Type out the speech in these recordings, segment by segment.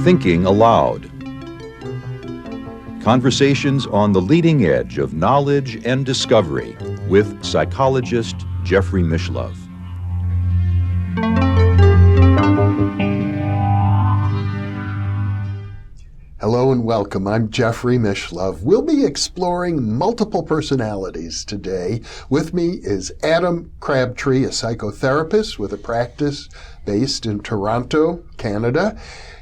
Thinking Aloud. Conversations on the leading edge of knowledge and discovery with psychologist Jeffrey Mishlove. Hello and welcome. I'm Jeffrey Mishlove. We'll be exploring multiple personalities today. With me is Adam Crabtree, a psychotherapist with a practice based in Toronto, Canada.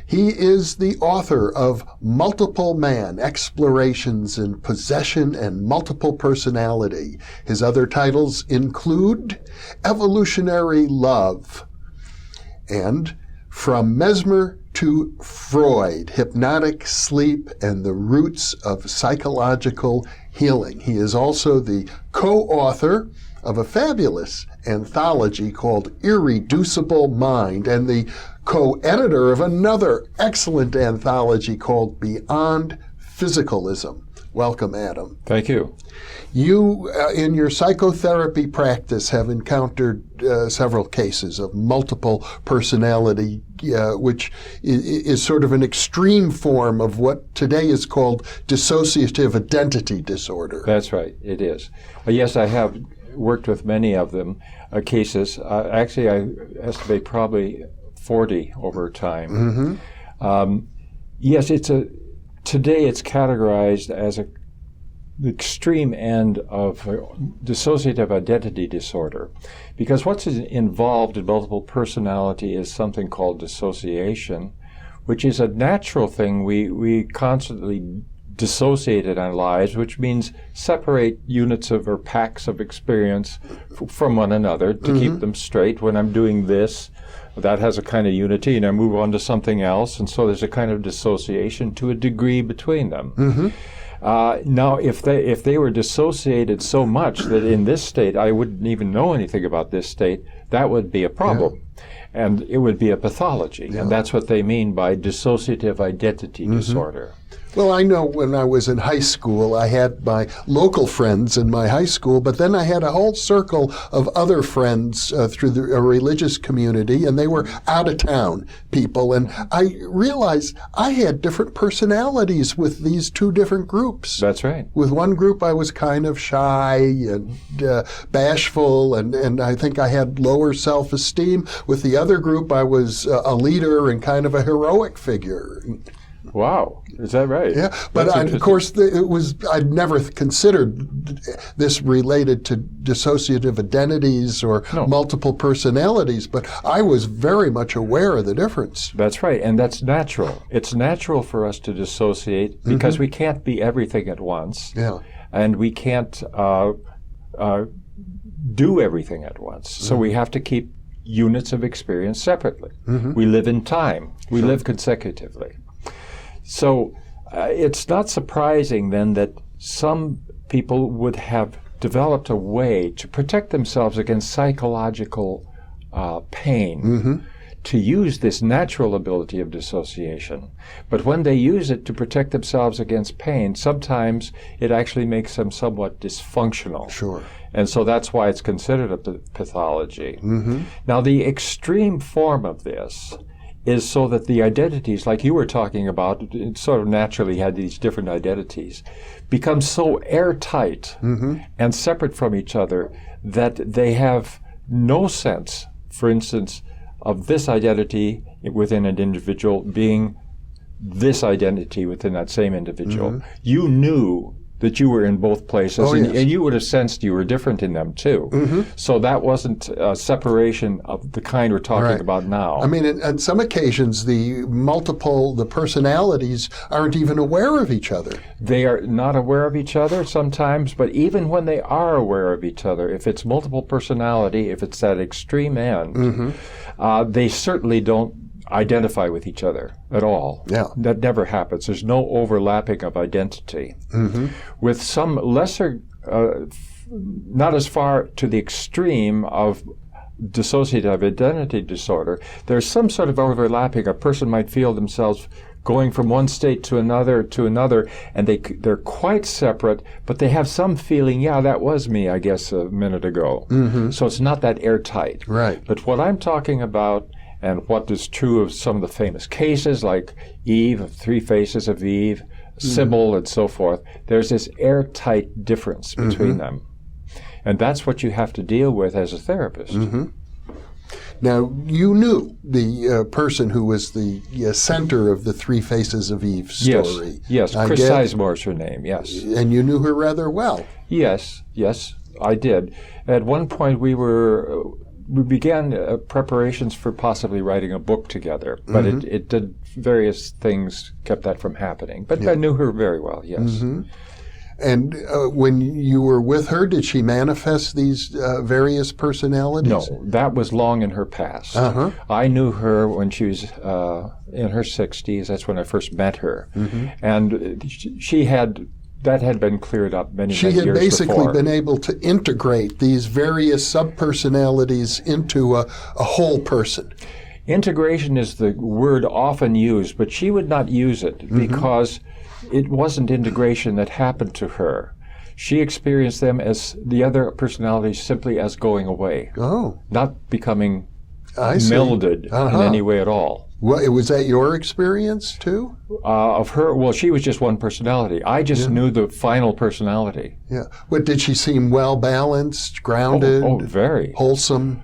He is the author of Multiple Man, Explorations in Possession and Multiple Personality. His other titles include Evolutionary Love and From Mesmer to Freud, Hypnotic Sleep and the Roots of Psychological Healing. He is also the co-author of a fabulous anthology called Irreducible Mind and the co-editor of another excellent anthology called Beyond Physicalism. Welcome, Adam. Thank you. You, in your psychotherapy practice, have encountered several cases of multiple personality, which is sort of an extreme form of what today is called dissociative identity disorder. That's right, it is. Yes, I have worked with many of them, cases. Actually, I estimate probably 40 over time. Mm-hmm. Yes, today it's categorized as the extreme end of dissociative identity disorder, because what's involved in multiple personality is something called dissociation, which is a natural thing. We constantly dissociate in our lives, which means separate units of or packs of experience from one another to mm-hmm. keep them straight. When I'm doing this, that has a kind of unity, and I move on to something else, and so there's a kind of dissociation to a degree between them. Mm-hmm. Now, if they were dissociated so much that in this state I wouldn't even know anything about this state, that would be a problem. Yeah. And it would be a pathology. Yeah. And that's what they mean by dissociative identity mm-hmm. disorder. Well, I know when I was in high school, I had my local friends in my high school, but then I had a whole circle of other friends through a religious community, and they were out-of-town people. And I realized I had different personalities with these two different groups. That's right. With one group, I was kind of shy and bashful, and I think I had lower self-esteem. With the other group, I was a leader and kind of a heroic figure. Wow, is that right? Yeah, but of course, I'd never considered this related to dissociative identities or multiple personalities, but I was very much aware of the difference. That's right, and that's natural. It's natural for us to dissociate because mm-hmm. we can't be everything at once, yeah. and we can't do everything at once. Mm-hmm. So we have to keep units of experience separately. Mm-hmm. We live in time. We live consecutively. So it's not surprising then that some people would have developed a way to protect themselves against psychological pain, mm-hmm. to use this natural ability of dissociation. But when they use it to protect themselves against pain, sometimes it actually makes them somewhat dysfunctional. Sure. And so that's why it's considered a pathology. Mm-hmm. Now, the extreme form of this is so that the identities, like you were talking about, it sort of naturally had these different identities, become so airtight mm-hmm. and separate from each other that they have no sense, for instance, of this identity within an individual being this identity within that same individual. Mm-hmm. You knew that you were in both places, and you would have sensed you were different in them too. Mm-hmm. So that wasn't a separation of the kind we're talking about now. I mean, on some occasions, the personalities aren't even aware of each other. They are not aware of each other sometimes, but even when they are aware of each other, if it's multiple personality, if it's that extreme end, mm-hmm. They certainly don't identify with each other at all. Yeah. That never happens. There's no overlapping of identity. Mm-hmm. With some lesser, not as far to the extreme of dissociative identity disorder, there's some sort of overlapping. A person might feel themselves going from one state to another, and they're quite separate, but they have some feeling, yeah, that was me, I guess, a minute ago. So it's not that airtight. Right. But what I'm talking about, and what is true of some of the famous cases, like Eve, Three Faces of Eve, Sybil, and so forth, there's this airtight difference between them. And that's what you have to deal with as a therapist. Now, you knew the person who was the center of the Three Faces of Eve story. Yes, Chris Sizemore's her name, yes. And you knew her rather well. Yes, I did. At one point we began preparations for possibly writing a book together, but it did various things, kept that from happening. But I knew her very well, yes. And when you were with her, did she manifest these various personalities? No, that was long in her past. I knew her when she was in her 60s. That's when I first met her. And that had been cleared up many years before. She had basically been able to integrate these various subpersonalities into a whole person. Integration is the word often used, but she would not use it because it wasn't integration that happened to her. She experienced them as the other personalities simply as going away, not becoming melded in any way at all. Well, was that your experience too? Of her, well, she was just one personality. I just knew the final personality. Yeah. But did she seem well balanced, grounded? Oh, very. Wholesome?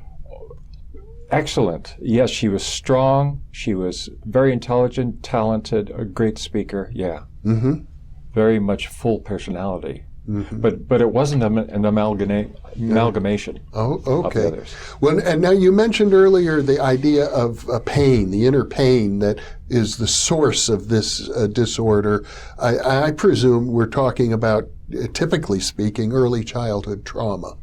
Excellent. Yes, she was strong. She was very intelligent, talented, a great speaker. Yeah. Very much full personality. But it wasn't an amalgamation of the others. Well, and now you mentioned earlier the idea of pain, the inner pain that is the source of this disorder. I presume we're talking about, typically speaking, early childhood trauma.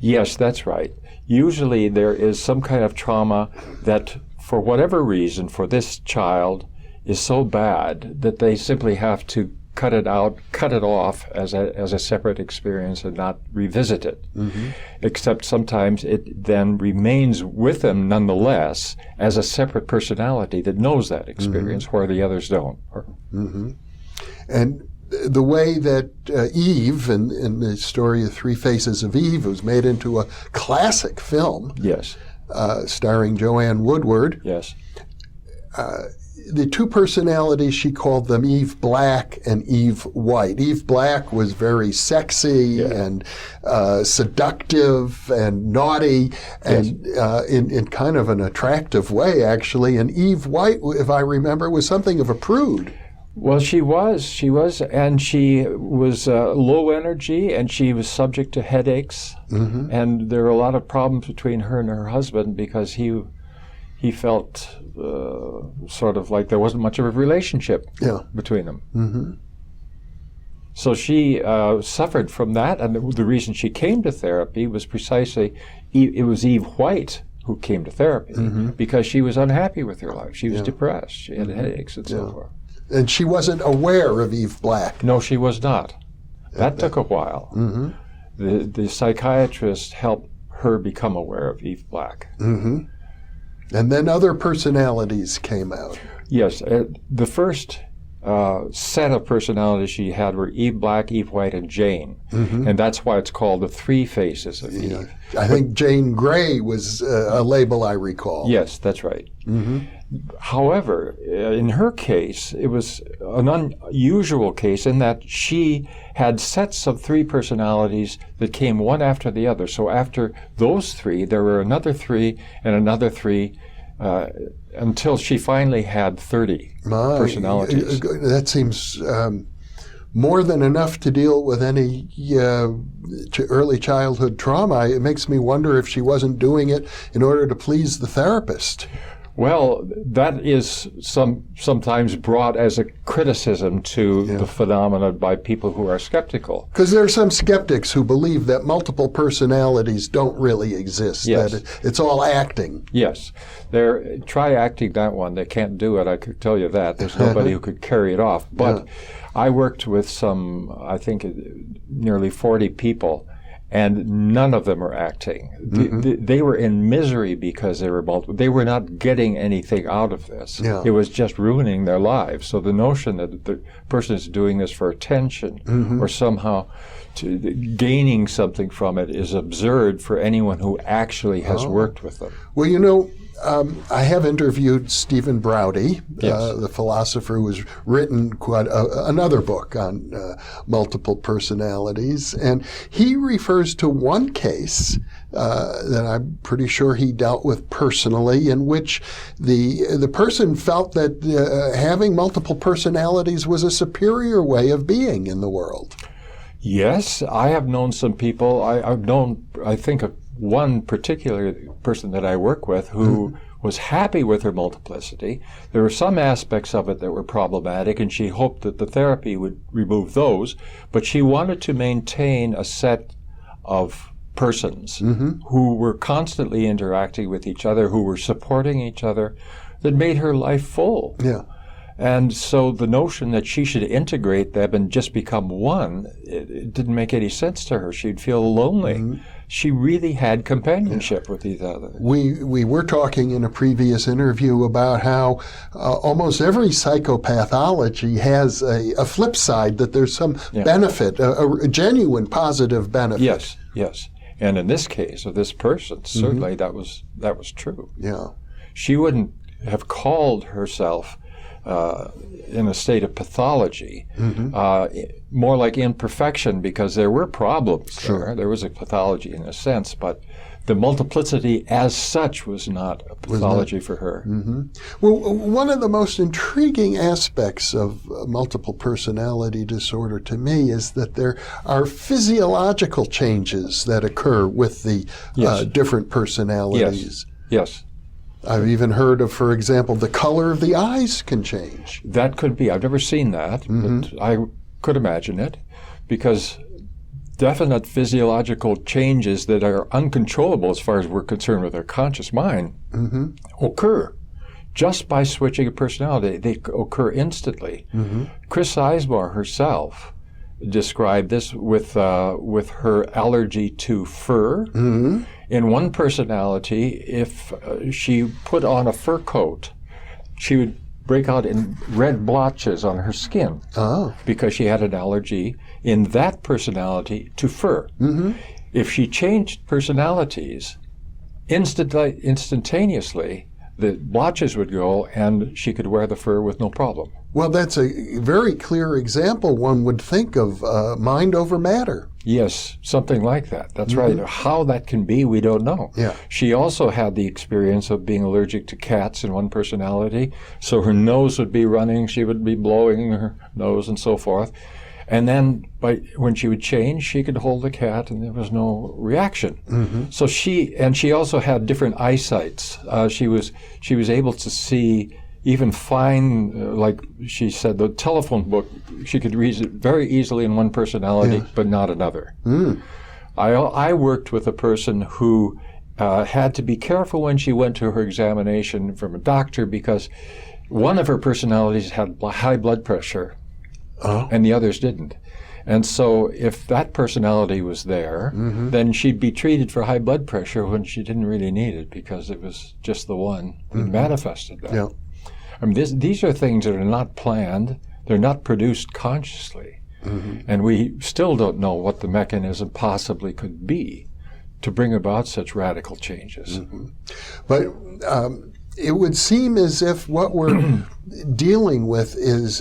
Yes, that's right. Usually there is some kind of trauma that, for whatever reason, for this child, is so bad that they simply have to cut it off as a separate experience and not revisit it. Except sometimes it then remains with them nonetheless as a separate personality that knows that experience where the others don't. And the way that Eve, in the story of Three Faces of Eve, was made into a classic film. Yes. Starring Joanne Woodward. Yes. The two personalities, she called them Eve Black and Eve White. Eve Black was very sexy and seductive and naughty and in kind of an attractive way, actually. And Eve White, if I remember, was something of a prude. Well, she was, and she was low energy, and she was subject to headaches, and there were a lot of problems between her and her husband because he felt sort of like there wasn't much of a relationship between them. So she suffered from that, and the reason she came to therapy was precisely, it was Eve White who came to therapy because she was unhappy with her life. She was depressed. She had headaches and so forth. And she wasn't aware of Eve Black. No, she was not. That took a while. The psychiatrist helped her become aware of Eve Black. And then other personalities came out. Yes. The first set of personalities she had were Eve Black, Eve White, and Jane. And that's why it's called the Three Faces of Eve. I think Jane Grey was a label I recall. Yes, that's right. However, in her case, it was an unusual case in that she had sets of three personalities that came one after the other. So after those three, there were another three and another three until she finally had 30 personalities. That seems more than enough to deal with any early childhood trauma. It makes me wonder if she wasn't doing it in order to please the therapist. Well, that is sometimes brought as a criticism to the phenomena by people who are skeptical. Because there are some skeptics who believe that multiple personalities don't really exist, that it's all acting. Yes. Try acting that one. They can't do it, I could tell you that. There's nobody who could carry it off. But I worked with I think nearly 40 people, and none of them are acting. They were in misery because they were not getting anything out of this. Yeah. It was just ruining their lives. So the notion that the person is doing this for attention or somehow gaining something from it is absurd for anyone who actually has worked with them. Well, you know, I have interviewed Stephen Browdy, Yes. the philosopher who has written quite another book on multiple personalities, and he refers to one case that I'm pretty sure he dealt with personally, in which the person felt that having multiple personalities was a superior way of being in the world. Yes, I have known some people. I think of one particular person that I work with who was happy with her multiplicity. There were some aspects of it that were problematic, and she hoped that the therapy would remove those, but she wanted to maintain a set of persons who were constantly interacting with each other, who were supporting each other, that made her life full. Yeah. And so the notion that she should integrate them and just become one, it didn't make any sense to her. She'd feel lonely. She really had companionship with each other. We were talking in a previous interview about how almost every psychopathology has a flip side, that there's some benefit, a genuine positive benefit. Yes, yes. And in this case of this person, certainly that was true. Yeah. She wouldn't have called herself in a state of pathology, more like imperfection, because there were problems there. There was a pathology in a sense, but the multiplicity as such was not a pathology for her. Well, one of the most intriguing aspects of multiple personality disorder to me is that there are physiological changes that occur with the different personalities. Yes. I've even heard of, for example, the color of the eyes can change. That could be. I've never seen that, but I could imagine it, because definite physiological changes that are uncontrollable as far as we're concerned with our conscious mind occur just by switching a personality. They occur instantly. Chris Sizemore herself described this with her allergy to fur. In one personality, if she put on a fur coat, she would break out in red blotches on her skin because she had an allergy in that personality to fur. If she changed personalities, instantaneously, the blotches would go and she could wear the fur with no problem. Well, that's a very clear example. One would think of mind over matter. Yes, something like that. That's right. How that can be, we don't know. Yeah. She also had the experience of being allergic to cats in one personality, so her nose would be running, she would be blowing her nose and so forth. And then when she would change, she could hold the cat and there was no reaction. So she also had different eyesights. She was able to see even fine, like she said, the telephone book, she could read it very easily in one personality, but not another. I worked with a person who had to be careful when she went to her examination from a doctor, because one of her personalities had high blood pressure and the others didn't. And so if that personality was there, then she'd be treated for high blood pressure when she didn't really need it, because it was just the one that manifested that. Yeah. I mean, these are things that are not planned. They're not produced consciously. And we still don't know what the mechanism possibly could be to bring about such radical changes. But it would seem as if what we're dealing with is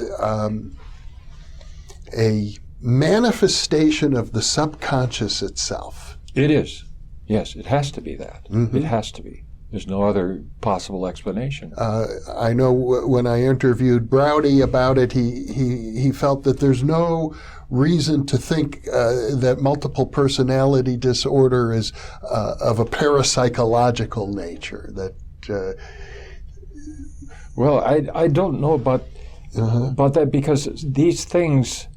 a manifestation of the subconscious itself. It is. Yes, it has to be that. It has to be. There's no other possible explanation. I know when I interviewed Browdy about it, he felt that there's no reason to think that multiple personality disorder is of a parapsychological nature. That well, I don't know about that, because these things,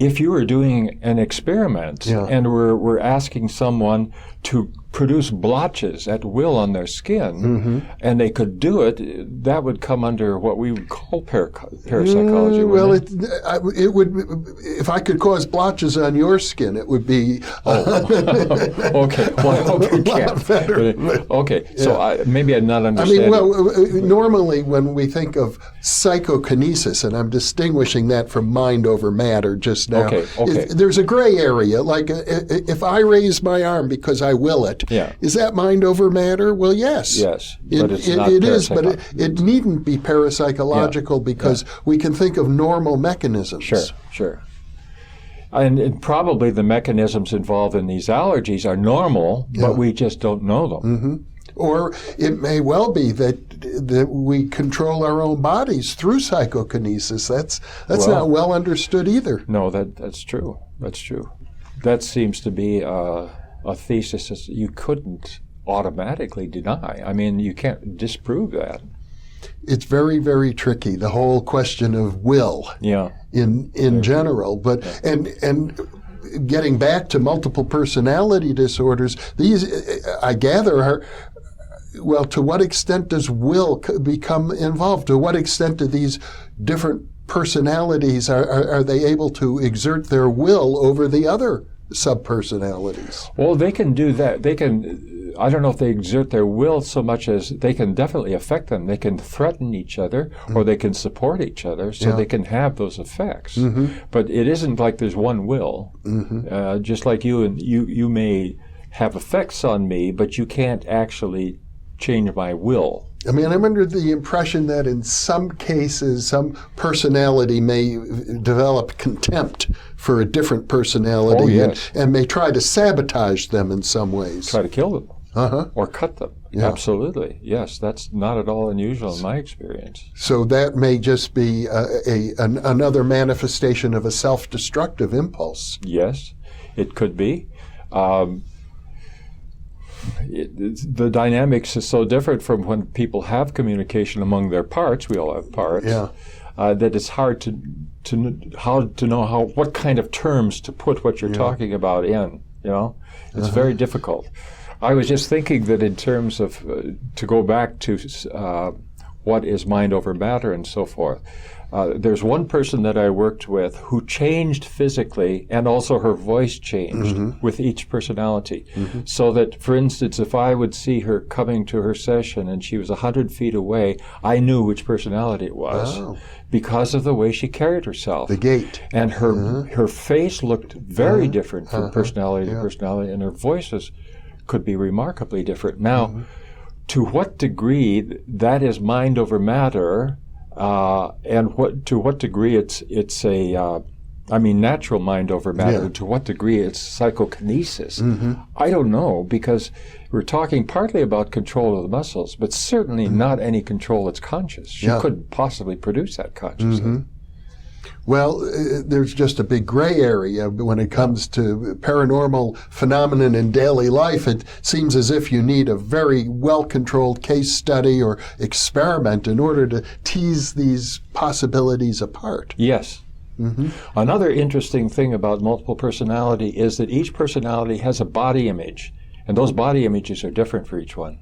if you were doing an experiment and we're asking someone to produce blotches at will on their skin, and they could do it, that would come under what we would call parapsychology. Well, it would. If I could cause blotches on your skin, it would be. Okay. Well, okay. Okay. So maybe I'm not understanding. Normally when we think of psychokinesis, and I'm distinguishing that from mind over matter just now, there's a gray area. Like if I raise my arm because I will it, is that mind over matter? Well, yes. Yes, but it's not it is, but it needn't be parapsychological because we can think of normal mechanisms. Sure. And probably the mechanisms involved in these allergies are normal, but we just don't know them. Or it may well be that we control our own bodies through psychokinesis. That's not well understood either. No, that's true. That's true. That seems to be a thesis that you couldn't automatically deny. I mean, you can't disprove that. It's very, very tricky, the whole question of will in general. But and getting back to multiple personality disorders, these, I gather, are, well, to what extent does will become involved? To what extent do these different personalities, are they able to exert their will over the other subpersonalities? Well, they can do that. They can, I don't know if they exert their will so much as they can definitely affect them. They can threaten each other or they can support each other, so they can have those effects. But it isn't like there's one will. Just like you may have effects on me, but you can't actually change my will. I mean, I'm under the impression that in some cases, some personality may develop contempt for a different personality and may try to sabotage them in some ways. Try to kill them or cut them. Absolutely. Yes, that's not at all unusual in my experience. So that may just be another manifestation of a self-destructive impulse. Yes, it could be. The dynamics is so different from when people have communication among their parts. We all have parts. That it's hard to know what kind of terms to put what you're talking about in. It's very difficult. I was just thinking that in terms of to go back to what is mind over matter and so forth. There's one person that I worked with who changed physically, and also her voice changed with each personality. So that, for instance, if I would see her coming to her session and she was 100 feet away, I knew which personality it was because of the way she carried herself. The gait. And her face looked very different from personality to personality, and her voices could be remarkably different. Now, to what degree that is mind over matter, and to what degree it's a natural mind over matter, to what degree it's psychokinesis, I don't know, because we're talking partly about control of the muscles, but certainly not any control that's conscious. She couldn't possibly produce that consciously. Well, there's just a big gray area when it comes to paranormal phenomenon in daily life. It seems as if you need a very well-controlled case study or experiment in order to tease these possibilities apart. Yes. Another interesting thing about multiple personality is that each personality has a body image, and those body images are different for each one.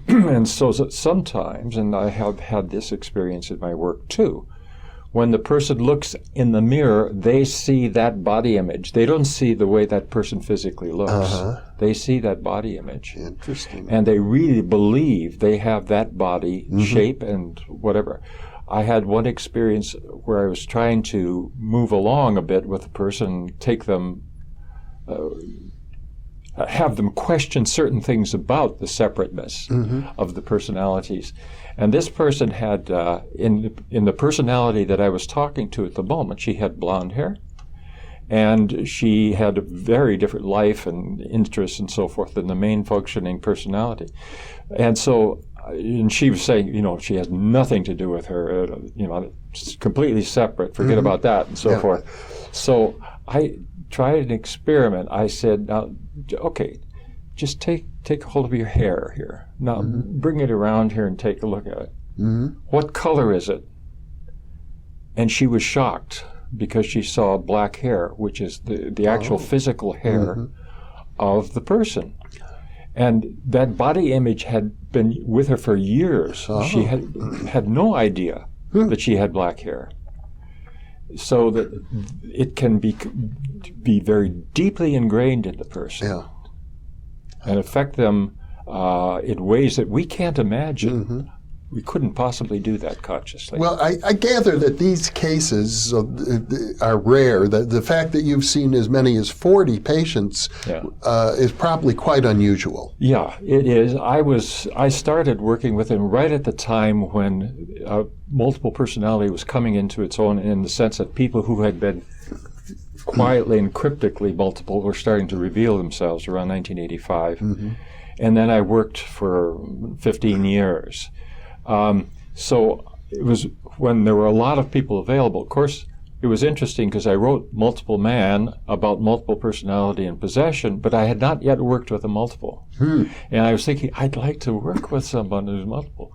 And so sometimes, and I have had this experience in my work too, when the person looks in the mirror, they see that body image. They don't see the way that person physically looks. They see that body image. Interesting. And they really believe they have that body shape and whatever. I had one experience where I was trying to move along a bit with a person, take them, have them question certain things about the separateness of the personalities. And this person had, in the personality that I was talking to at the moment, she had blonde hair, and she had a very different life and interests and so forth than the main functioning personality. And so, and she was saying, she has nothing to do with her, it's completely separate, forget about that, and so forth. So I tried an experiment. I said, now, okay, just take hold of your hair here. Now, bring it around here and take a look at it. What color is it? And she was shocked because she saw black hair, which is the actual physical hair of the person. And that body image had been with her for years. Oh. She had no idea that she had black hair. So that it can be very deeply ingrained in the person, Yeah. and affect them in ways that we can't imagine. We couldn't possibly do that consciously. Well, I gather that these cases are rare. The fact that you've seen as many as 40 patients is probably quite unusual. Yeah, it is. I started working with him right at the time when multiple personality was coming into its own, in the sense that people who had been quietly and cryptically multiple were starting to reveal themselves around 1985. And then I worked for 15 years. So it was when there were a lot of people available. Of course, it was interesting because I wrote Multiple Man about multiple personality and possession, but I had not yet worked with a multiple. And I was thinking, I'd like to work with someone who's multiple.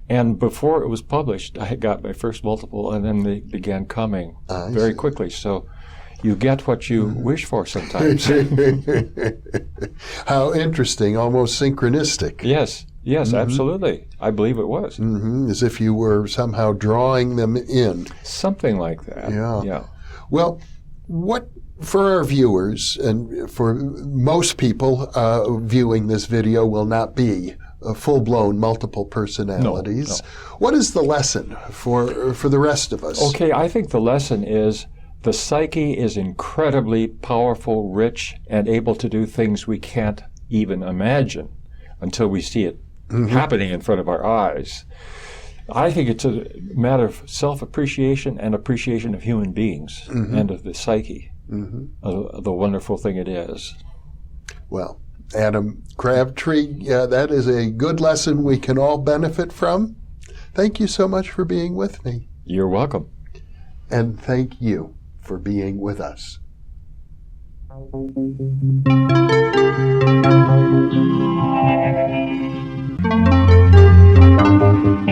And before it was published, I had got my first multiple, and then they began coming very quickly. So you get what you wish for sometimes. How interesting, almost synchronistic. Yes, absolutely. I believe it was. As if you were somehow drawing them in. Something like that. Yeah. Well, what, for our viewers, and for most people viewing this video will not be full-blown multiple personalities. No. What is the lesson for the rest of us? Okay, I think the lesson is the psyche is incredibly powerful, rich, and able to do things we can't even imagine until we see it happening in front of our eyes. I think it's a matter of self-appreciation and appreciation of human beings and of the psyche, the wonderful thing it is. Well, Adam Crabtree, that is a good lesson we can all benefit from. Thank you so much for being with me. You're welcome. And thank you for being with us. Thank you.